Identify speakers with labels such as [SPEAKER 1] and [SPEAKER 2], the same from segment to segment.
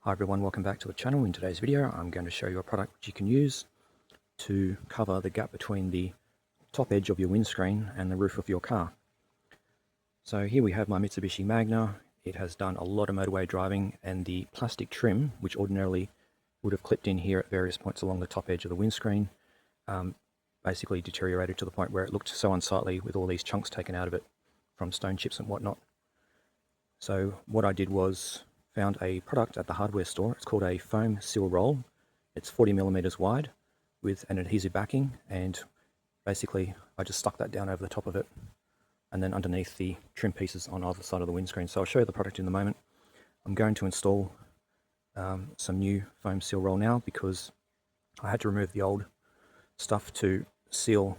[SPEAKER 1] Hi everyone, welcome back to the channel. In today's video I'm going to show you a product which you can use to cover the gap between the top edge of your windscreen and the roof of your car. So here we have my Mitsubishi Magna. It has done a lot of motorway driving, and the plastic trim, which ordinarily would have clipped in here at various points along the top edge of the windscreen, basically deteriorated to the point where it looked so unsightly with all these chunks taken out of it from stone chips and whatnot. So what I did was found a product at the hardware store. It's called a foam seal roll. It's 40 millimeters wide with an adhesive backing, and basically I just stuck that down over the top of it and then underneath the trim pieces on either side of the windscreen. So I'll show you the product in a moment. I'm going to install some new foam seal roll now because I had to remove the old stuff to seal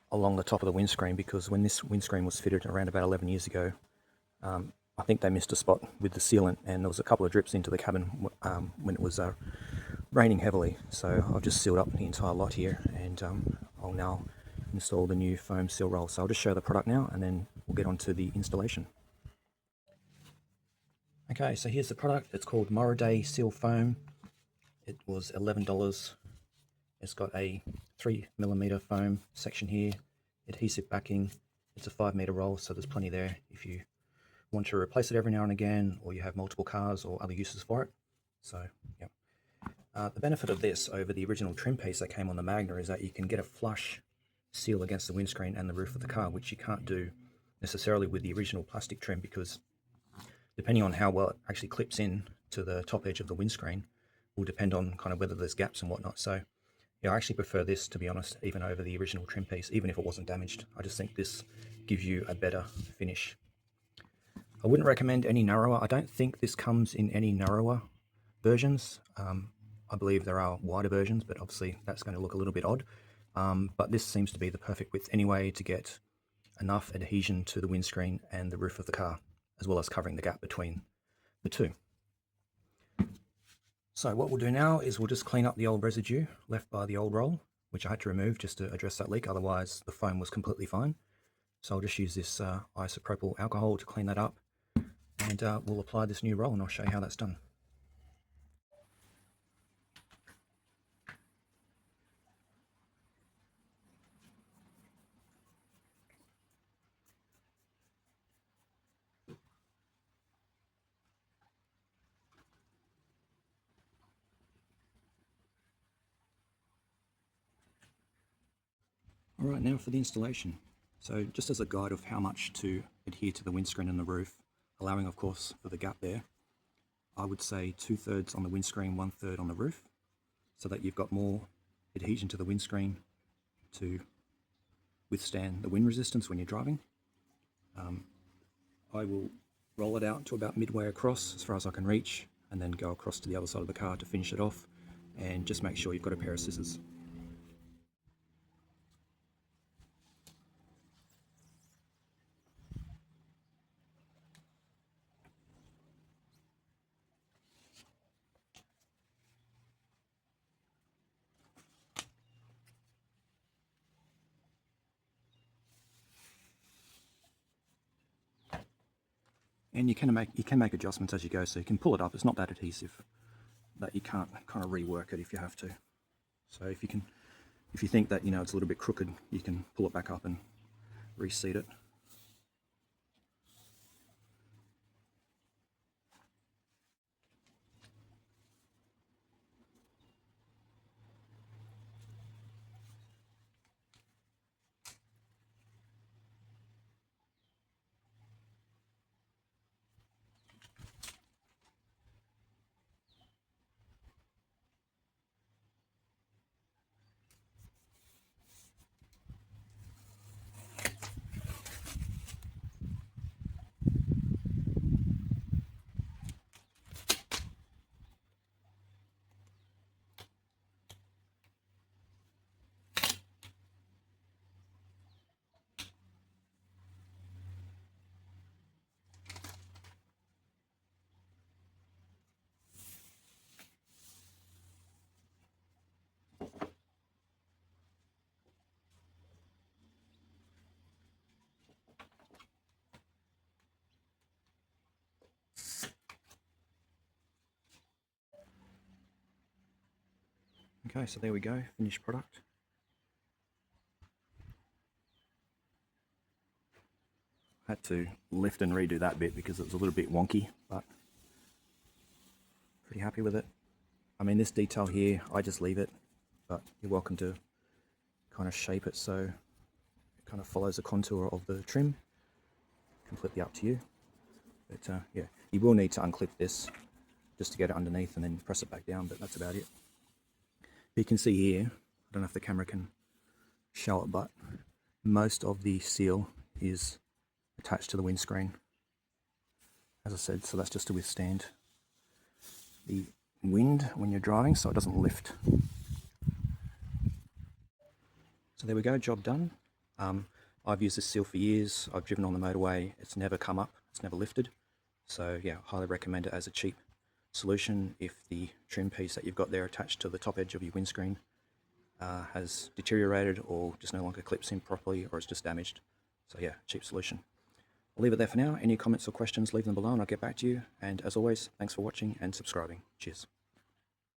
[SPEAKER 1] along the top of the windscreen, because when this windscreen was fitted around about 11 years ago, I think they missed a spot with the sealant, and there was a couple of drips into the cabin when it was raining heavily. So I've just sealed up the entire lot here, and I'll now install the new foam seal roll. So I'll just show the product now and then we'll get on to the installation. Okay, so here's the product. It's called Moroday Seal Foam. It was $11. It's got a 3 millimeter foam section here, adhesive backing. It's a 5 meter roll, so there's plenty there if you want to replace it every now and again, or you have multiple cars or other uses for it. So yeah. The benefit of this over the original trim piece that came on the Magna is that you can get a flush seal against the windscreen and the roof of the car, which you can't do necessarily with the original plastic trim, because depending on how well it actually clips in to the top edge of the windscreen will depend on kind of whether there's gaps and whatnot. So yeah, I actually prefer this, to be honest, even over the original trim piece, even if it wasn't damaged. I just think this gives you a better finish. I wouldn't recommend any narrower. I don't think this comes in any narrower versions. I believe there are wider versions, but obviously that's going to look a little bit odd. But this seems to be the perfect width anyway to get enough adhesion to the windscreen and the roof of the car, as well as covering the gap between the two. So what we'll do now is we'll just clean up the old residue left by the old roll, which I had to remove just to address that leak. Otherwise the foam was completely fine. So I'll just use this isopropyl alcohol to clean that up, and we'll apply this new roll and I'll show you how that's done. Alright, now for the installation. So just as a guide of how much to adhere to the windscreen and the roof, allowing of course for the gap there, I would say 2/3 on the windscreen, 1/3 on the roof, so that you've got more adhesion to the windscreen to withstand the wind resistance when you're driving. I will roll it out to about midway across as far as I can reach, and then go across to the other side of the car to finish it off, and just make sure you've got a pair of scissors. And you can make adjustments as you go, so you can pull it up. It's not that adhesive that you can't kind of rework it if you have to. So if you think that it's a little bit crooked, you can pull it back up and reseat it. Okay, so there we go, finished product. I had to lift and redo that bit because it was a little bit wonky, but pretty happy with it. I mean, this detail here, I just leave it, but you're welcome to kind of shape it so it kind of follows the contour of the trim. Completely up to you. But yeah, you will need to unclip this just to get it underneath and then press it back down, but that's about it. You can see here, I don't know if the camera can show it, but most of the seal is attached to the windscreen, as I said, so that's just to withstand the wind when you're driving so it doesn't lift. So there we go, job done. I've used this seal for years. I've driven on the motorway, it's never come up, it's never lifted. So yeah, highly recommend it as a cheap solution if the trim piece that you've got there attached to the top edge of your windscreen has deteriorated or just no longer clips in properly, or it's just damaged. So yeah, cheap solution. I'll leave it there for now. Any comments or questions, leave them below and I'll get back to you. And as always, thanks for watching and subscribing. Cheers.